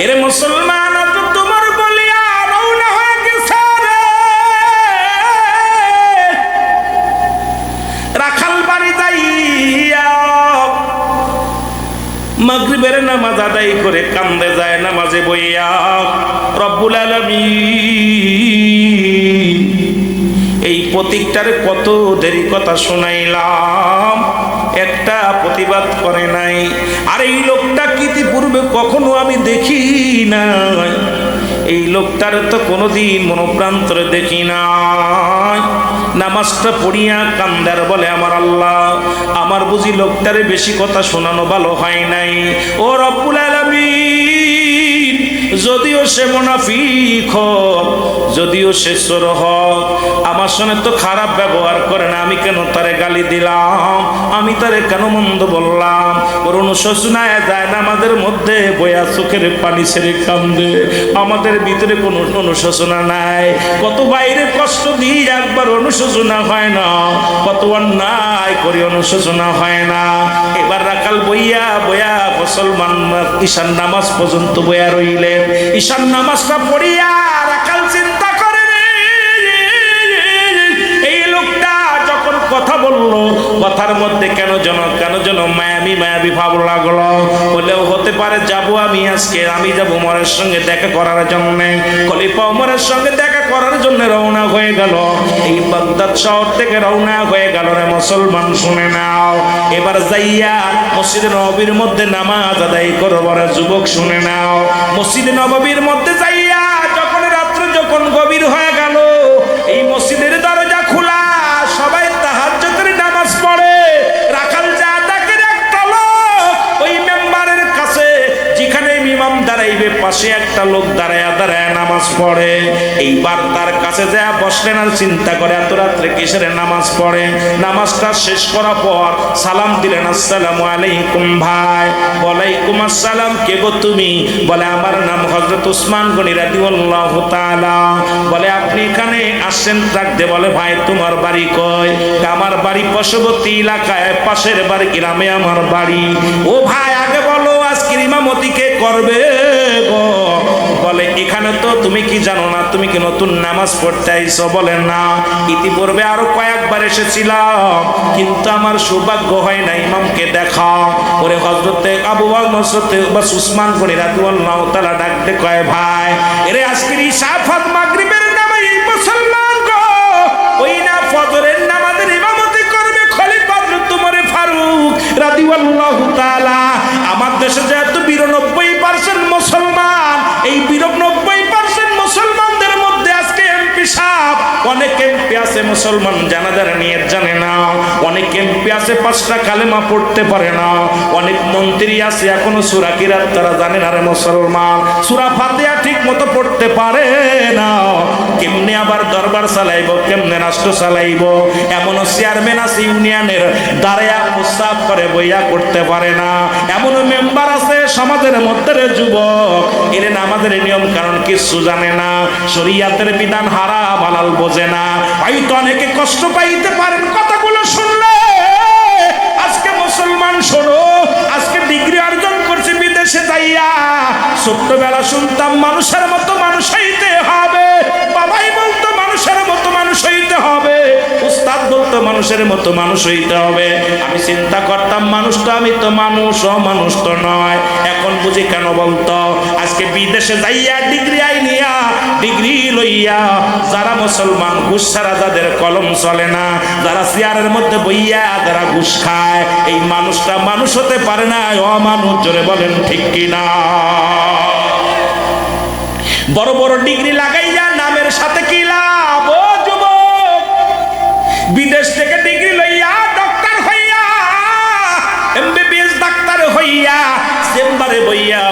এরে মুসলমান তোমার বলিয়া রওনা হয়ে গেছে রে রাখাল বাড়ি যাইয়া মাগরিবের নামাজ আদায় করে কান্দে যায় নামাজে বইয়া রব্বুল আলামিন এই প্রতীকটার কত দেরি কথা শোনাইলাম, একটা প্রতিবাদ করে নাই। আর এই লোকটা ইতিপূর্বে কখনো আমি দেখি নাই, এই লোকটার তো কোনোদিন মনোপ্রান্তরে দেখি নাই। নামাজটা পড়িয়া কান্দার বলে আমার আল্লাহ, আমার বুঝি লোকটারে বেশি কথা শোনানো ভালো হয় নাই। ও রব্বুল আলামিন, যদিও সে মুনাফিক হোক, যদিও সে চোর হোক, আমার সঙ্গে তো খারাপ ব্যবহার করে না, আমি কেন তারে গালি দিলাম, আমি তারে কেন মন্দ বললাম? ওর অনুশোচনায় যায় না আমাদের মধ্যে বয়া চোখের পানি ছেড়ে কান্দে, আমাদের ভিতরে কোনো অনুশোচনা নাই। কত বাইরে কষ্ট দিই একবার অনুশোচনা হয় না, কত অন্যায় করি অনুশোচনা হয় না। এবার রাখাল বইয়া বয়া মুসলমান ঈশান নামাজ পর্যন্ত বয়া রইলেন। ঈশান নামাজটা পড়িয়া রাখাল চিন্তা করে এই লোকটা যখন কথা বললো, কথার মধ্যে কেন যেন মায়াবী ভাব লাগলো। বলেও হতে পারে যাব আমি আজকে, আমি যাব ওমরের সঙ্গে দেখা করার জন্য। খলিফা ওমরের সঙ্গে দেখা করার জন্য রওনা হয়ে গেল। এই বাগদাদ শহর থেকে রওনা হয়ে গেল রে মুসলমান, শুনে নাও। এবার যাইয়া মসজিদে নববীর মধ্যে নামাজ আদায় করব রে যুবক, শুনে নাও। মসজিদে নববীর মধ্যে যাইয়া যখন গভীর হয়ে গেল, এই মসজিদের দরজা খোলা, সবাই তাহাজ্জুদের নামাজ পড়ে। রাখাল যা ডাকে একটা লোক ওই মেম্বারের কাছে, যেখানে ইমাম দাঁড়াইবে পাশে একটা লোক দাঁড়ায় নামাজ পড়ে। এইবার তার কাছে যা বসলেন আর চিন্তা করে এত রাত্রে কিসের নামাজ পড়ে। নামাজটা শেষ করার পর সালাম দিলেন, আসসালামু আলাইকুম ভাই। ওয়ালাইকুম আসসালাম, কে গো তুমি? বলে আমার নাম হযরত উসমান গনি রাদিয়াল্লাহু তাআলা। বলে আপনি এখানে আসছেন রাখতে? বলে ভাই তোমার বাড়ি কই? আমার বাড়ি পার্শ্ববর্তী এলাকায়, পাশের বাড়ি গ্রামে আমার বাড়ি। ও ভাই আগে বলো আজকের ইমামতি কে করবে গো? বলে এখানে তো তুমি কি জানো না, তুমি কি নতুন নামাজ পড়তে আইছো? বলে না, ইতিপূর্বে আরো কয়েকবার এসেছিলাম, কিন্তু আমার সৌভাগ্য হয় না ইমামকে দেখা। ওরে হযরতে আবু বকর উসমান গনি রাদিয়াল্লাহু তাআলা ডাকতে কয় ভাই, এরে আজকের ঈশা ফাত মাগরিবের নামাজ মুসলমান গো, ওই না ফজরের নামাজের ইমামতি করবে খলিফা হযরত ওমর ফারুক রাদিয়াল্লাহু তাআলা। আমার দেশে যেহেতু 92% মুসলমান, এই 92% মুসলমানদের মধ্যে আজকে এমপি সাহেব, অনেক এমপি আছে মুসলমান জানাজার নিয়ত জানে না, অনেক এমপি আছে 5টা কালেমা পড়তে পারে না, অনেক মন্ত্রী আছে এখনো সূরা কিরাত তারা জানে না রে মুসলমান, সূরা ফাতিহা ঠিক মতো পড়তে পারে না। কেমনে আবার দরবার চালাইবো, কেমনে রাষ্ট্র চালাইবো? এমনও চেয়ারম্যান আছে ইউনিয়নের, দাঁড়ায়া প্রস্তাব করে বইয়া করতে পারে না। এমনও মেম্বার আছে সমাজের মধ্যে যুবক, এর নামাজের নিয়ম কারণ কিছু জানে না, শরীয়তের বিধান হারাম হালাল বোঝে না। হয়তো অনেকে কষ্ট পাইতে পারেন কথাগুলো শুনলে। আজকে মুসলমান শোনো, আজকে ডিগ্রি অর্জন করছে বিদেশে যাইয়া, ছোট্টবেলা শুনতাম মানুষের মতো মানুষ হইতে হবে, বাবাই বলতো মানুষের মতো মানুষ হইতে হবে, উস্তাদ বলতো মানুষের মতো মানুষ হইতে হবে। আমি চিন্তা করতাম মানুষ তো, আমি তো মানুষ, অমানুষ তো নয়। এখন বুঝি কেন বলতো? আজকে বিদেশে যাইয়া ডিগ্রি আইনিয়া, ডিগ্রি লইয়া যারা মুসলমান, ঘুষ ছাড়া যাদের কলম চলে না, যারা চেয়ারের মধ্যে বইয়া যারা ঘুষ খায়, এই মানুষটা মানুষ হতে পারে না, অমানুষ। জোরে বলেন ঠিক কিনা? বড় বড় ডিগ্রি লাগাইয়া নামের সাথে কি লাভ? ও যুবক, বিদেশ থেকে ডিগ্রি লইয়া ডক্টর হইয়া, এমবিবিএস ডাক্তার হইয়া চেম্বারে বইয়া,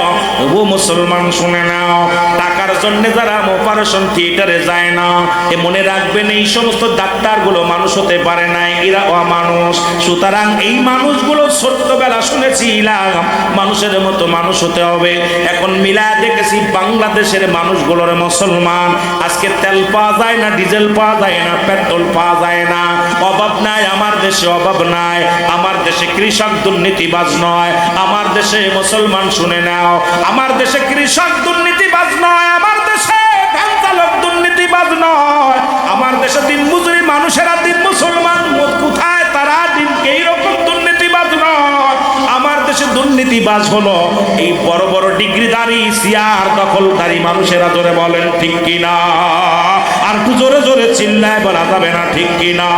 ও মুসলমান শুনে নাও, টাকার জন্য যারা অপারেশন থিয়েটারে যায় না, এ মনে রাখবেন এই সমস্ত ডাক্তারগুলো মানুষ হতে পারে না, এরা অমানুষ। সুতরাং এই মানুষগুলো ছোট্টবেলা শুনেছিলাম মানুষের মতো মানুষ হতে হবে। এখন মিলায় দেখেছি বাংলাদেশের মানুষগুলোর মুসলমান, আজকে তেল পাওয়া যায় না, ডিজেল পাওয়া যায় না, পেট্রোল পাওয়া যায় না, অভাব নাই আমার দেশে, অভাব নাই আমার দেশে। কৃষক দুর্নীতিবাজ নয় আমার দেশে মুসলমান, শুনে নাও, আমার দেশে কৃষক দাঁড়ি চেয়ার দখলদারি মানুষেরা, জোরে বলেন ঠিক কিনা? আর একটু জোরে জোরে চিল্লায় বলা যাবে না ঠিক কিনা?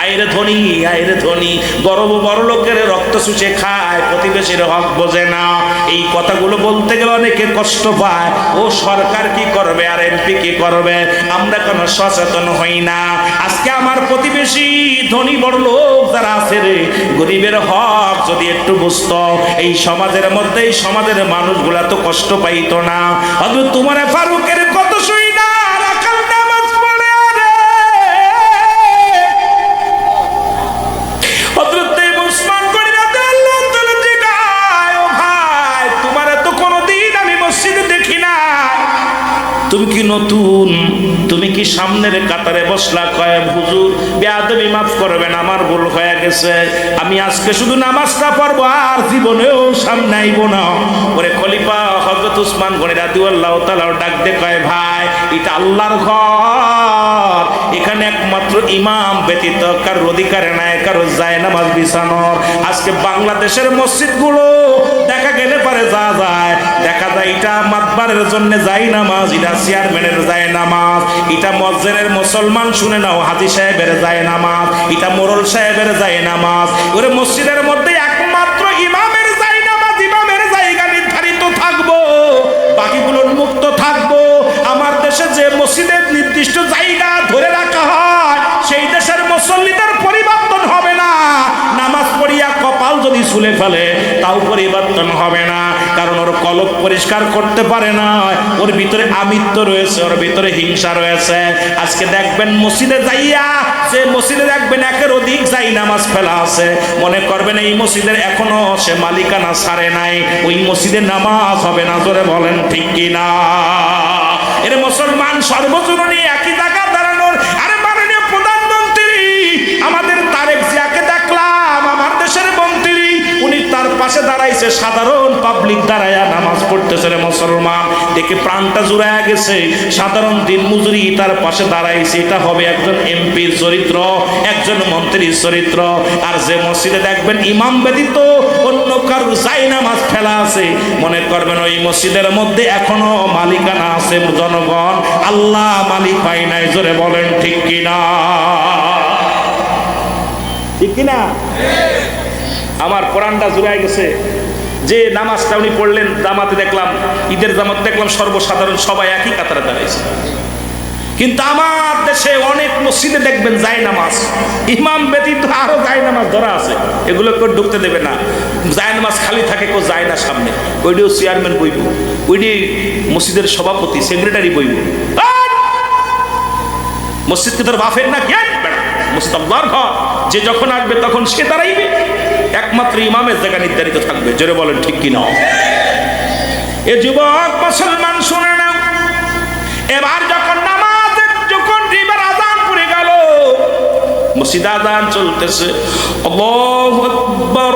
আইরে ধনী, আইরে ধনী, গর্ব বড় লোকের রক্ত শুষে খায়, প্রতিবেশীর হক বোঝে না। এই কথাগুলো বলতে গেলে অনেকে কষ্ট পায়। ও সরকার কি করবে আর এমপি কি করবে, আমরা কেন সচেতন হই না? আজকে আমার প্রতিবেশী ধনী বড় লোক যারা আছে রে, গরিবের হক যদি একটু বুঝতো, এই সমাজের মধ্যে এই সমাজের মানুষগুলা তো কষ্ট পাইতো না। অথচ তোমার ফারুকের কত শুই না রাখাল নামাজ পড়ে রে, তুমি কি নতুন, তুমি কি সামনের কাতারে বসলা? কয় হুজুর বেয়াদবি মাফ করবেন, আমার ভুল হয়ে গেছে, আমি আজকে শুধু নামাজটা পড়বো আর জীবনেও সামনে আইব না। ওরে খলিফা হযরত উসমান গনি রাদিয়াল্লাহু তাআলা ডাক দে কয় ভাই, এটা আল্লাহর ঘর, এখানে একমাত্র ইমাম ব্যতীত কারোর অধিকার নাই কারো যায় নামাজ বিছানোর। আজকে বাংলাদেশের মসজিদগুলো দেখা গেলে পারে যা যায়, দেখা যায় এটা মাতবারের জন্য যায় নামাজ, এটা চেয়ারম্যানের যায় নামাজ, এটা মসজিদের মুসলমান শুনে নাও হাজী সাহেবের যায় নামাজ, এটা মোরল সাহেবের যায় নামাজ। ওরে মসজিদের মধ্যে একমাত্র ইমামের যায় নামাজ, ইমামের জায়গা নির্ধারিত থাকবো, বাকিগুলো মুক্ত থাকবো। আমার দেশে যে মসজিদের নির্দিষ্ট জায়গা ধরে রাখা হয়, সেই দেশের মুসল্লিদের পরিবর্তন হবে না। নামাজ পড়িয়া কপাল যদি ছুলে ফেলে তাও পরিবর্তন হবে না, কারণ ওর কলব পরিষ্কার করতে পারে না, ওর ভিতরে আমিত্ব রয়েছে, ওর ভিতরে হিংসা রয়েছে। আজকে দেখবেন মসজিদে যাইয়া, যে মসজিদে দেখবেন একের অধিক যাই নামাজ ফেলা আছে, মনে করবেন এই মসজিদের এখনো সে মালিকানা ছাড়ে নাই, ওই মসজিদে নামাজ হবে না। জোরে বলেন ঠিক কিনা? এর মুসলমান সর্বজনীন একই জায়গা দাঁড়ানোর। আরে মাননীয় প্রধানমন্ত্রী আমাদের তারেক জিয়াকে দেখলাম, আমার দেশের মন্ত্রী, উনি তার পাশে দাঁড়াইছে, সাধারণ পাবলিক দাঁড়ায়া নামাজ পড়তেছে রে মুসলমান, দেখে প্রাণটা জুড়ায় গেছে। সাধারণ দিন মজুরি তার পাশে দাঁড়াইছে, এটা হবে একজন এমপির চরিত্র, একজন মন্ত্রীর চরিত্র। আর যে মসজিদে দেখবেন ইমাম ব্যতীত অন্য কারোর যাই নামাজ ফেলা আছে, মনে করবেন ওই মসজিদের মধ্যে এখনো মালিকানা আছে জনগণ, আল্লাহ মালিক হয় নাই। জোরে বলেন ঠিক কিনা? ঠিক কিনা? আমার কোরআনটা জুড়াই গেছে। যে নামাজটা উনি পড়লেন, জামাতে দেখলাম, ঈদের জামাত দেখলাম সর্বসাধারণ সবাই একই কাতারে দাঁড়াইছে। কিন্তু আমার দেশে অনেক মসজিদে দেখবেন যায় নামাজ, ইমাম ব্যতীত আরো যায় নামাজ ধরা আছে, এগুলো কেউ ঢুকতে দেবে না। যায় নামাজ খালি থাকে, কেউ যায় না সামনে, ওইটিও চেয়ারম্যান বইব, ওইটি মসজিদের সভাপতি সেক্রেটারি বইব। মসজিদ কি তোর বাফের না? কি মসজিদ আল্লাহর ঘর, যে যখন আসবে তখন সে দাঁড়াইবে, একমাত্র ইমামের জায়গা নির্ধারিত থাকবে। জোরে বলেন ঠিক কিনা? এ যুবক মুসলমান শুনে নাও, এবার যখন নামাজের যখন এবার আযান পড়ে গেল, মসজিদে আযান চলতেছে, আল্লাহু আকবার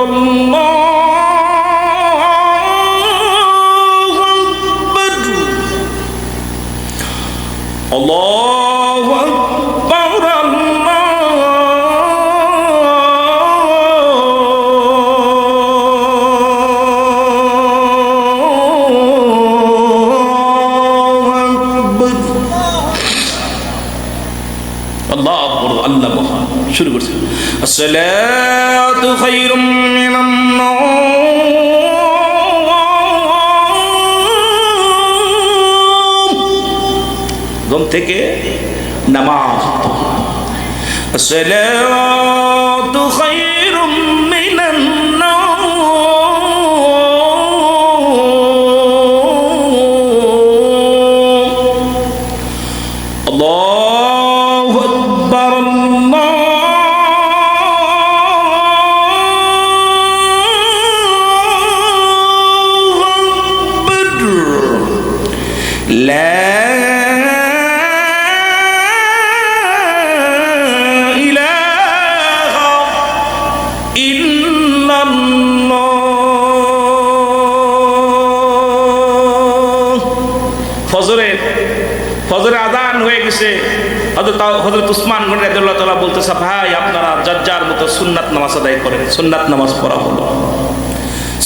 আল্লাহু আকবার আল্লাহ মহান। শুরু করছে, আসসালাতু খায়রুম মিনান নাওম, ঘুম থেকে নামাজ, আসসালাতু খায়রুম মিনান নাওম, আল্লাহু আকবার ফজরের আযান হয়ে গেছে। হযরত উসমান গনি রাদিয়াল্লাহু তাআলা বলতেছে, ভাই আপনারা যার যার মতো সুন্নাত নামাজ আদায় করেন। সুন্নাত নামাজ পড়া হলো।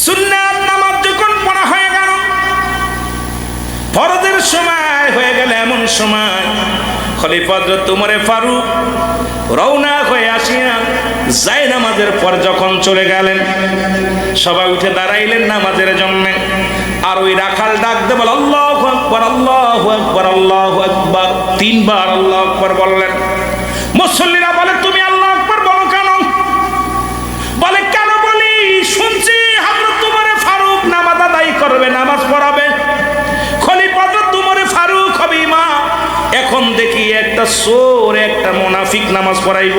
সুন্নাত নামাজ যখন সময় খলিফা হযরত উমরে ফারুক রওনা হয়ে আসিয়া যায় নামাজের পর যখন চলে গেলেন, সবাই উঠে দাঁড়াইলেন নামাজের জন্য। আর ওই রাখাল ডাক দে বল আল্লাহু আকবার, আল্লাহু আকবার, আল্লাহু আকবার, তিনবার আল্লাহু আকবার বললেন। মুসল্লিরা বলে তুমি আল্লাহু আকবার বলো কেন? বলে কেন বলি, শুনছি হযরত উমরে ফারুক নামাজ আদায় করবে, নামাজ পড়াবে, খলিফা হযরত উমরে ফারুক হবে ইমাম। এখন দেখি একটা চোর একটা মুনাফিক নামাজ পড়াইব।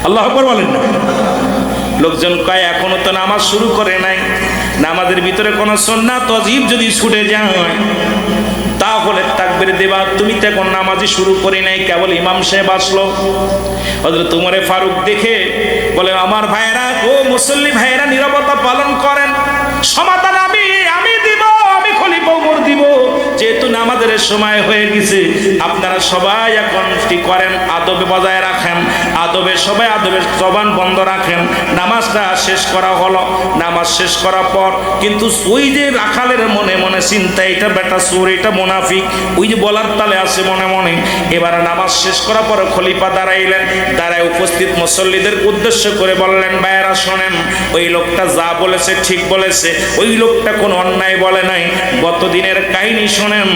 আল্লাহু আকবার বলেন না। লোকজন কয় এখনো তো নামাজ শুরু করে নাই, নামাজের ভিতরে কোনো সুন্নাত ওয়াজিব যদি ছুটে যায় তাহলে তাকবীর দেবা, তুমি তো এখন নামাজই শুরু করে নাই, কেবল ইমাম সাহেব আসলো। হযরত উমরে ফারুক দেখে বলে আমার ভাইয়েরা, ও মুসল্লি ভাইয়েরা নীরবতা পালন করেন, সমাধান আমি দিব, আমি খলিফা উমর দিব। যেহেতু নামাজের সময় হয়ে গেছে, আপনারা সবাই এখন কি করেন, আদবে বজায় রাখেন, আদবে সবাই আদবের জবান বন্ধ রাখেন। নামাজটা শেষ করা হলো। নামাজ শেষ করার পর কিন্তু ওই যে রাখালের মনে মনে চিন্তা, এটা বেটা চোর, এটা মুনাফিক, ওই যে বলার তালে আছে মনে মনে। এবারে নামাজ শেষ করার পর খলিফা দাঁড়াইলেন, দাঁড়ায় উপস্থিত মুসল্লিদের উদ্দেশ্য করে বললেন, ভাইয়েরা শোনেন, ওই লোকটা যা বলেছে ঠিক বলেছে, ওই লোকটা কোনো অন্যায় বলে নাই। গতদিনের কাহিনী শোনেন,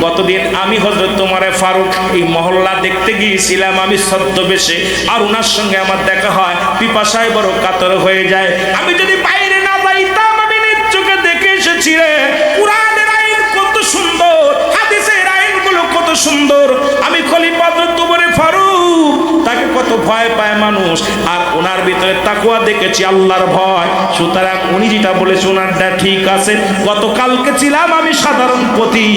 গতদিন আমি হযরত উমরে ফারুক এই মহল্লা দেখতে গিয়েছিলাম আমি ছদ্মবেশে, আর ওনার সঙ্গে আমার দেখা হয়, পিপাসায় বড় কাতর হয়ে যায়। আমি যদি বাইরে না যাইতাম, আমি নিজ চোখে দেখে এসেছি রে, কুরআনের আইন কত সুন্দর, হাদিসের আইনগুলো কত সুন্দর। আমি খলিফা হযরত উমরে ফারুক, তাকে কত ভয় পায় মানুষ, আর ওনার ভিতরে তাকওয়া দেখেছি, আল্লাহর ভয়। সুতরাং উনি যেটা বলেছে ওনারটা ঠিক আছে। গতকালকে ছিলাম আমি সাধারণ পথি,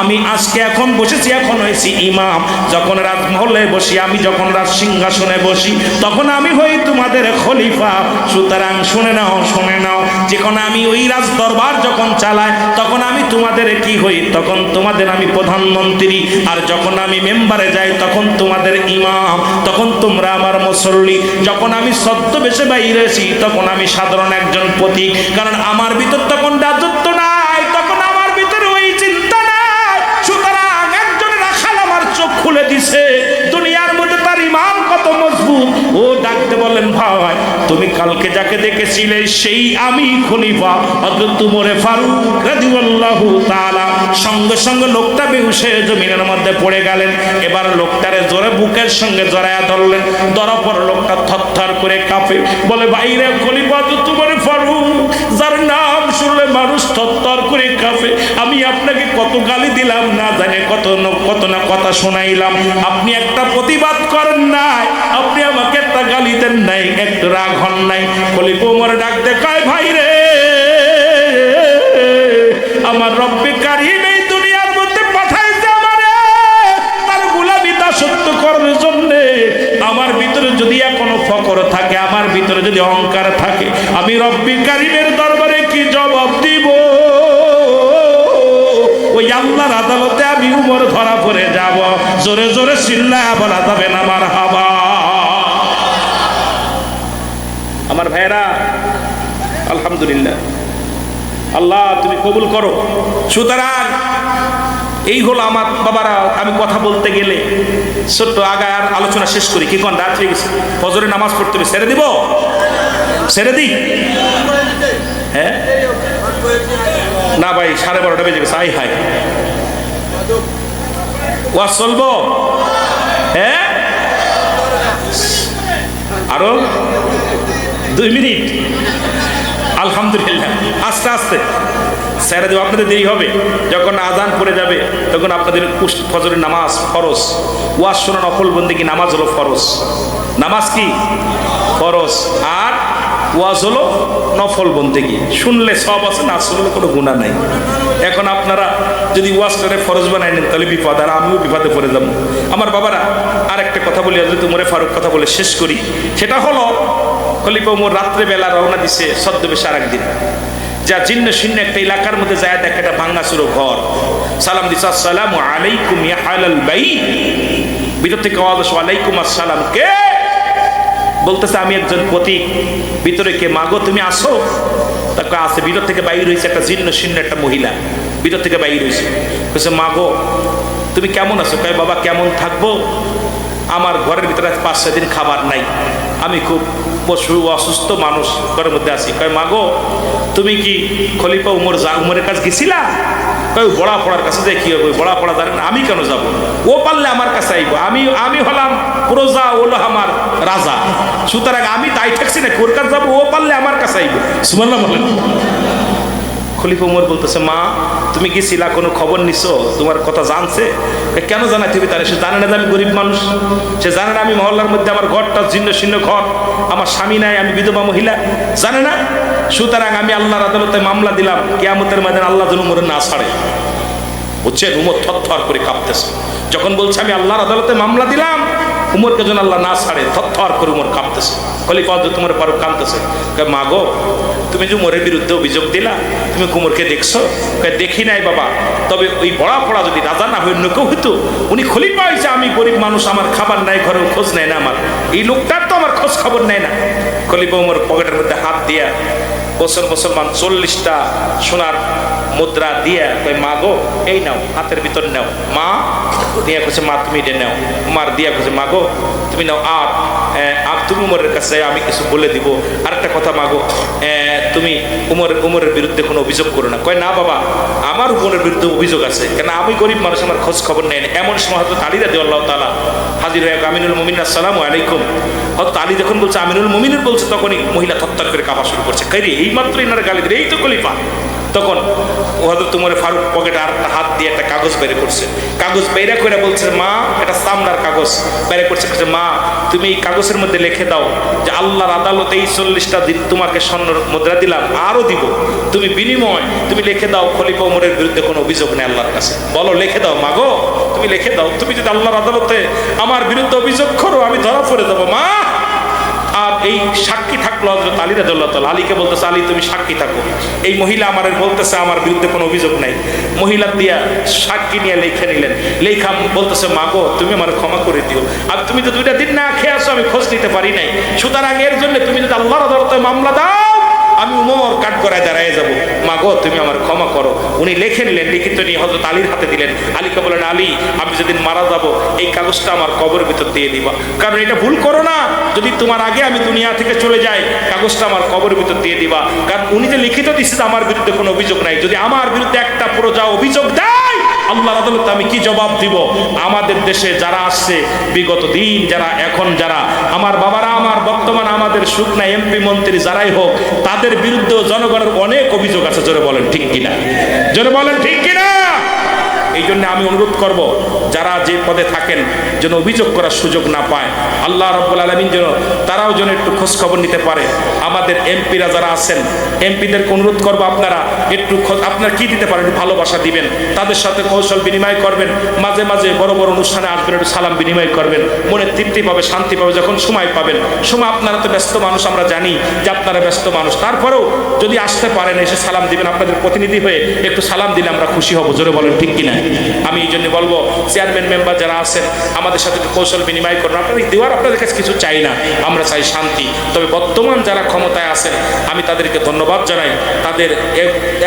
আমি আজকে এখন বসেছি, এখন হয়েছি ইমাম। যখন রাজমহলে বসি, আমি যখন রাজ সিংহাসনে বসি, তখন আমি হই তোমাদের খলিফা। সুতরাং শুনে নাও, শুনে নাও, যখন আমি ওই রাজ দরবার যখন চালাই, তখন আমি তোমাদের কি হই, তখন তোমাদের আমি প্রধানমন্ত্রী। আর যখন আমি মেম্বারে যাই, তখন তোমাদের ইমাম, তখন তোমরা আমার মুসল্লি। যখন আমি ছদ্মবেশে বাইরেছি, তখন আমি সাধারণ একজন পথিক, কারণ আমার ভিতর তখন রাজত্ব নাই, তখন আমার ভিতরে ওই চিন্তা নাই। সুতরাং একজন রাখাল আমার চোখ খুলে দিছে, দুনিয়ার মধ্যে তার ইমান কত মজবুত। ও ডাকতে বলেন, ভাই তুমি কালকে যাকে দেখেছিলে সেই আমি খলিফা হযরত উমরে ফারুক রাদিয়াল্লাহু তাআলা। সঙ্গে সঙ্গে লোকটা বেহুশ হয়ে জমিনের মধ্যে পড়ে গেলেন। এবার লোকটারে জোরে বুকের সঙ্গে জড়ায়া ধরলেন, ধরার পর লোকটা থরথর করে কাঁপে, বলে ভাইরে খলিফা হযরত উমরে ফারুক, যার নাম শুনলে মানুষ থরথর করে কাঁপে, আমি আপনাকে কত গালি দিলাম না জানে, কত না কথা শোনাইলাম, আপনি একটা প্রতিবাদ করেন নাই, আপনি আমাকে একটা গালি দেন নাই, একটু রাগ হন নাই। খলিফা উমর ডাক দেখায়, ভাই রে, আমার রব্বে কারীম এই দুনিয়ার মধ্যে পাঠাইছে আমারে তার গোলামি দাসত্ব করার জন্য। আমার ভিতরে যদি এখনো ফকর থাকে, আমার ভিতরে যদি অহংকার থাকে, আমি রব্বে কারীমের দরবারে কি জবাব দিব? ওই আল্লাহর আদালতে আমি উমর ধরা পড়ে যাব। জোরে জোরে চিল্লায়া বলা যাবে না মারহাবা। আমার ভাইরা, আলহামদুলিল্লাহ, আল্লাহ তুমি কবুল করো। সুতরাং এই হলো আমার বাবারা, আমি কথা বলতে গেলে ছোট্ট আগে আর আলোচনা শেষ করি। কি কোন রাত হয়ে গেছে, ফজরের নামাজ পড়তে হবে, ছেড়ে দিব, ছেড়ে দিই? হ্যাঁ না ভাই, 12:30 বেজে গেছে। আই হাই, ওয়াজ চলবো? হ্যাঁ আরো 2 মিনিট, আলহামদুলিল্লাহ। আস্তে আস্তে ছেড়ে দেবো, আপনাদের দেরি হবে। যখন আজান পড়ে যাবে তখন আপনাদের ফজরের নামাজ ফরজ, ওয়াজ শোনা নফল বন্দেগী, নামাজ হলো ফরজ। নামাজ কি ফরজ, আর ওয়াজ হলো নফল বন্দেগী। শুনলে সব আছে, না শুনলে কোনো গুনাহ নাই। এখন আপনারা যদি ওয়াজ করে ফরজ বানাই নেন তাহলে বিপদ, আর আমিও বিপদে পড়ে যাব। আমার বাবারা, আর একটা কথা বলি, হযরত উমরে ফারুক কথা বলে শেষ করি। সেটা হলো খলিফা উমর রাত্রেবেলা রওনা দিছে ছদ্মবেশে আরেকদিন, যা জিন্ন শূন্য একটা এলাকার মধ্যে যায়, দেখে একটা ভাঙ্গাচুরো ঘর। সালাম দিছে, আসসালামু আলাইকুম ইয়া আহলাল বাইত। ভিতর থেকে আওয়াজ আসে, ওয়ালাইকুম আসসালাম। কে বলতেছে? আমি একজন পথিক। ভিতরে কে? মাগো তুমি আসো? তাকে আছে। ভিতর থেকে বাইরে হয়েছে একটা জিন্ন শূন্য একটা মহিলা। ভিতর থেকে বাইরে হয়েছে, বলছে মা গো তুমি কেমন আছো? কয় বাবা কেমন থাকবো, আমার ঘরের ভিতরে 5-6 দিন খাবার নাই, আমি খুব পশু অসুস্থ মানুষ ঘরের মধ্যে আছি। কয় মা গো তুমি কি খলিফা উমরের কাছে গেছিলা? কয় বড়া পড়ার কাছে যে কি হবে, বড়া পড়া জানেন আমি কেন যাব, ও পারলে আমার কাছে আইব, আমি হলাম প্রজা, ও হলো আমার রাজা, সুতরাং আমি তাই থাকছি না, ওর কাছে যাবো, ও পারলে আমার কাছে আইব। সুবহানাল্লাহ বলেন। খলিফা উমর বলতেছে মা তুমি গেছিলা, কোনো খবর নিছো, তোমার কথা জানছে? কেন জানাই তুমি তাহলে? সে জানে না যে আমি গরিব মানুষ, সে জানে না আমি মহল্লার মধ্যে আমার ঘরটা জীর্ণ শীর্ণ ঘর, আমার স্বামী নাই, আমি বিধবা মহিলা, জানে না। সুতরাং আমি আল্লাহর আদালতে মামলা দিলাম, কিয়ামতের ময়দানে আল্লাহ যেন উমরে না ছাড়ে। বুঝছেন, উমর থরথর করে কাঁপতেছে যখন বলছে আমি আল্লাহর আদালতে মামলা দিলাম, উমরকে যেন আল্লাহ না ছাড়ে, থরথর করে উমর কাঁপতেছে। খলিফা তোমার ফারুক কাঁদতেছে, মা গো তুমি যে উমরের বিরুদ্ধে অভিযোগ দিলা, তুমি উমরকে দেখছো? দেখি নাই বাবা, তবে ওই বড়া পড়া যদি রাজা না হয়ে অন্য কেউ হইতো, উনি খলিফা হয়েছে, আমি গরিব মানুষ, আমার খাবার নাই, ঘরেও খোঁজ নেয় না, আমার এই লোকটার তো আমার খোঁজ খবর নেয় না। খলিফা উমর পকেটের মধ্যে হাত দিয়া মুসলমান 40টা সোনার মুদ্রা দিয়া কই মা গো এই নাও, হাতের ভিতর নাও। মা দিয়া কইছে মা তুমি এটা নাও। মার দিয়া কইছে মা গো তুমি নাও। আর তুমি উমরের কাছে আমি কিছু বলে দিব, আরেকটা কথা মা গো, তুমি উমরের বিরুদ্ধে কোনো অভিযোগ করো না। কয় না বাবা, আমার উমরের বিরুদ্ধে অভিযোগ আছে, কেন আমি গরিব মানুষ, আমার খোঁজ খবর নেয় না। এমন সময় হয়তো আলী রাদিয়াল্লাহু তাআলা হাজির হয়ে আমিনুল মুমিনিন আসসালামু আলাইকুম। হয়তো আলী যখন বলছে আমিনুল মুমিনিন বলছে, তখনই মহিলা থরথর করে কাঁপা শুরু করছে, কাইরে এই মাত্র এনার গালি দিলে, এই তো খলিফা। তখন হযরত উমর ফারুক পকেটে আর একটা হাত দিয়ে একটা কাগজ বের করছে, কাগজ বের করে বলছে মা, এটা সামনার কাগজ বের করছে, মা তুমি এই কাগজের মধ্যে লিখে দাও যে আল্লাহর আদালতে এই 40টা দিন তোমাকে স্বর্ণ মুদ্রা দিলাম, আরো দিব, তুমি বিনিময় তুমি লিখে দাও খলিফা উমরের বিরুদ্ধে কোনো অভিযোগ নেই আল্লাহর কাছে। বলো লিখে দাও মা গো, তুমি লিখে দাও, তুমি যদি আল্লাহর আদালতে আমার বিরুদ্ধে অভিযোগ করো আমি ধরা পড়ে দেবো মা। আর এই সাক্ষী থাকলো হযরত আলী রাদিয়াল্লাহু তাআলা। আলীকে বলতেছে আলী তুমি সাক্ষী থাকো, এই মহিলা আমার বলতেছে আমার বিরুদ্ধে কোনো অভিযোগ নাই। মহিলা দিয়া সাক্ষী নিয়ে লিখে নিলেন, লেখা বলতেছে মা গো তুমি আমার ক্ষমা করে দিও, আর তুমি তো 2টা দিন না খেয়ে আসো, আমি খোঁজ নিতে পারি নাই, সুতরাং এর জন্য তুমি যদি আল্লাহর আদালতে মামলা দাও আমি উমর কাঠগড়ায় দাঁড়ায় যাবো, মা গো তুমি আমার ক্ষমা করো। উনি লিখে নিলেন, লিখিত নিয়ে হযরত আলীর হাতে দিলেন। আলীকে বলেন আলী আমি যেদিন মারা যাবো এই কাগজটা আমার কবরের ভিতর দিয়ে দিবা, কারণ এটা ভুল করো না, যদি তোমার আগে আমি দুনিয়া থেকে চলে যাই কাগজটা আমার কবরের ভিতর দিয়ে দিবা, কারণ উনি যে লিখিত দিচ্ছে আমার বিরুদ্ধে কোনো অভিযোগ নাই, যদি আমার বিরুদ্ধে একটা প্রজা অভিযোগ দেয় আল্লাহর আদালতে আমি কি জবাব দিব? আমাদের দেশে যারা আসছে বিগত দিন, যারা এখন, যারা আমার বাবারা, আমার বর্তমান আমাদের শুকনা এমপি মন্ত্রী যারাই হোক, তাদের বিরুদ্ধেও জনগণের অনেক অভিযোগ আছে। জোরে বলেন ঠিক কিনা, জোরে বলেন ঠিক কিনা। এই জন্য আমি অনুরোধ করব যারা যে পদে থাকেন যেন অভিযোগ করার সুযোগ না পায়, আল্লাহ রাব্বুল আলামিন যেন তারাও যেন একটু খোঁজ খবর নিতে পারে। আমাদের এমপিরা যারা আছেন, এমপিদেরকে অনুরোধ করবো আপনারা একটু আপনারা কি দিতে পারেন, ভালোবাসা দিবেন, তাদের সাথে কৌশল বিনিময় করবেন, মাঝে মাঝে বড় বড় অনুষ্ঠানে আসবেন, একটু সালাম বিনিময় করবেন, মনে তৃপ্তি পাবে, শান্তি পাবে। যখন সময় পাবেন, সময় আপনারা তো ব্যস্ত মানুষ, আমরা জানি যে আপনারা ব্যস্ত মানুষ, তারপরেও যদি আসতে পারেন এসে সালাম দিবেন, আপনাদের প্রতিনিধি হয়ে একটু সালাম দিলে আমরা খুশি হব। জোরে বলেন ঠিক কিনা। আমি এই জন্য বলবো চেয়ারম্যান মেম্বার যারা আছেন আমাদের সাথে একটু কৌশল বিনিময় করুন। আপনাদের দেওয়ার আপনাদের কাছে কিছু চাই না, আমরা চাই শান্তি। তবে বর্তমান যারা ক্ষমতায় আছেন আমি তাদেরকে ধন্যবাদ জানাই, তাদের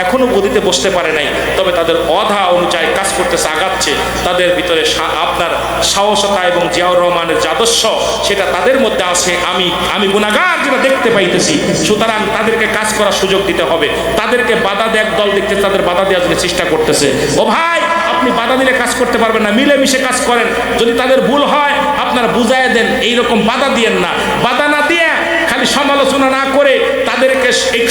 এখনো গদিতে বসতে পারে নাই, তবে তাদের অধা অনুযায়ী কাজ করতেছে, আগাচ্ছে, তাদের ভিতরে আপনার সাহসতা এবং জিয়াউর রহমানের যে আদর্শ সেটা তাদের মধ্যে আছে, আমি গুনাহগার যেটা দেখতে পাইতেছি। সুতরাং তাদেরকে কাজ করার সুযোগ দিতে হবে, তাদেরকে বাধা দেয় একদল দেখতে, তাদের বাধা দেওয়ার জন্য চেষ্টা করতেছে। ও ভাই আপনি বাধা দিলে কাজ করতে পারবেন না, মিলেমিশে কাজ করেন, যদি তাদের ভুল হয় আপনারা বুঝাই দেন, এইরকম বাধা দিয়েন না। বাধা না দিয়ে খালি সমালোচনা না করে তাদেরকে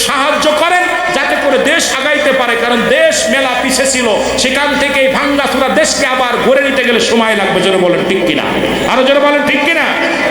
সাহায্য করেন যাতে করে দেশ আগাইতে পারে, কারণ দেশ মেলা পিছিয়ে ছিল, সেখান থেকে ভাঙ্গাচোরা দেশকে আবার গড়ে নিতে গেলে সময় লাগবে। জোরে বলেন ঠিক কিনা, আরো জোরে বলেন ঠিক কিনা।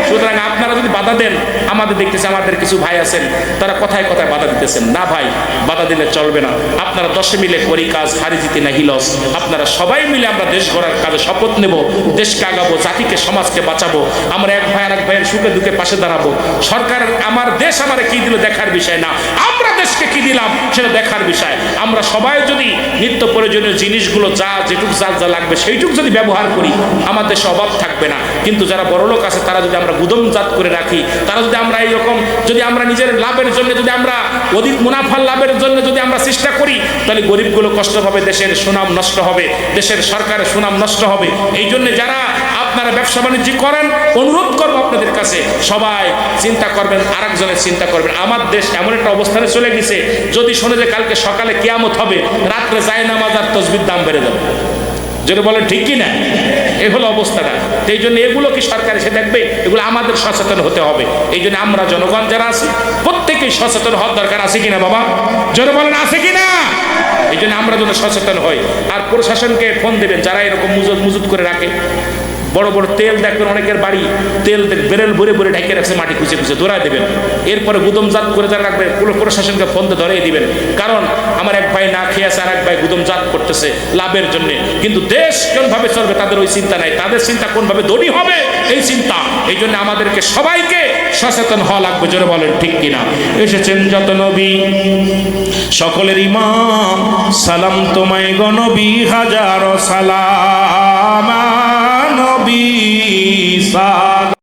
সুতরাং আপনারা যদি বাধা দেন, আমাদের দেখতেছে আমাদের কিছু ভাই আছেন তারা কথায় কথায় বাধা দিতেছেন, না ভাই বাধা দিলে চলবে না, আপনারা 10 মিলে করি কাজ, হারি জিতি না হিলস, আপনারা সবাই মিলে আমরা দেশ গড়ার কাজে শপথ নেব, দেশকে আগাবো, জাতিকে সমাজকে বাঁচাবো, আমরা এক ভাই আর এক ভাইয়ের সুখে দুঃখে পাশে দাঁড়াবো। সরকার আমার দেশ আমারে কি দিল দেখার বিষয় বিষয় না, আমরা দেশকে কি দিলাম সেটা দেখার বিষয়। আমরা সবাই যদি নিত্য প্রয়োজনীয় জিনিসগুলো যা যেটুক যা যা লাগবে সেইটুক যদি ব্যবহার করি, আমাদের দেশে অভাব থাকবে না। কিন্তু যারা বড়লোক আছে তারা যদি আমরা গুদমজাত করে রাখি, তারা যদি আমরা এইরকম যদি আমরা নিজের লাভের জন্য যদি আমরা অধিক মুনাফার লাভের জন্য যদি আমরা চেষ্টা করি, তাহলে গরিবগুলো কষ্ট পাবে, দেশের সুনাম নষ্ট হবে, দেশের সরকারের সুনাম নষ্ট হবে। এই জন্য যারা আপনারা ব্যবসা বাণিজ্য করেন, অনুরোধ করবো আপনাদের কাছে সবাই চিন্তা করবেন, আরেকজনের চিন্তা করবেন। আমার দেশ এমন একটা অবস্থানে চলে গেছে, যদি শোনে যে কালকে সকালে কিয়ামত হবে, রাত্রে জায়নামাজ আর তসবির দাম বেড়ে যাবে। যেটা বলেন ঠিক কি না? এই হলো অবস্থাটা। এই জন্য এগুলো কি সরকার এসে দেখবে? এগুলো আমাদের সচেতন হতে হবে। এই জন্য আমরা জনগণ যারা আছি প্রত্যেকেই সচেতন হওয়ার দরকার আছে কিনা বাবা? যেটা বলেন আছে কিনা? এই জন্য আমরা যেন সচেতন হই। আর প্রশাসনকে ফোন দেবেন যারা এরকম মজুত করে রাখে। বড় বড় তেল দেখবেন অনেকের বাড়ি তেল বেরেল ভরে ভরে ঢেকে রাখছে, মাটি খুঁজে খুঁজে ধরা দেবেন। এরপরে গুদমজাত করে যারা রাখবে প্রশাসনকে ফোন দিয়ে ধরিয়ে দিবেন। কারণ আমার এক ভাই না খেয়ে আছে, আর এক ভাই গুদমজাত করতেছে লাভের জন্য, কিন্তু দেশ কোনভাবে চলবে তাদের ওই চিন্তা নাই। তাদের চিন্তা কোনভাবে ধনী হবে এই চিন্তা। এই জন্য আমাদেরকে সবাইকে সচেতন হওয়া লাগবে। জোরে বলেন ঠিক কিনা? এসেছেন যত নবী সকলের ইমাম, সালাম তোমায় গো নবী, হাজারো সালাম নবী সা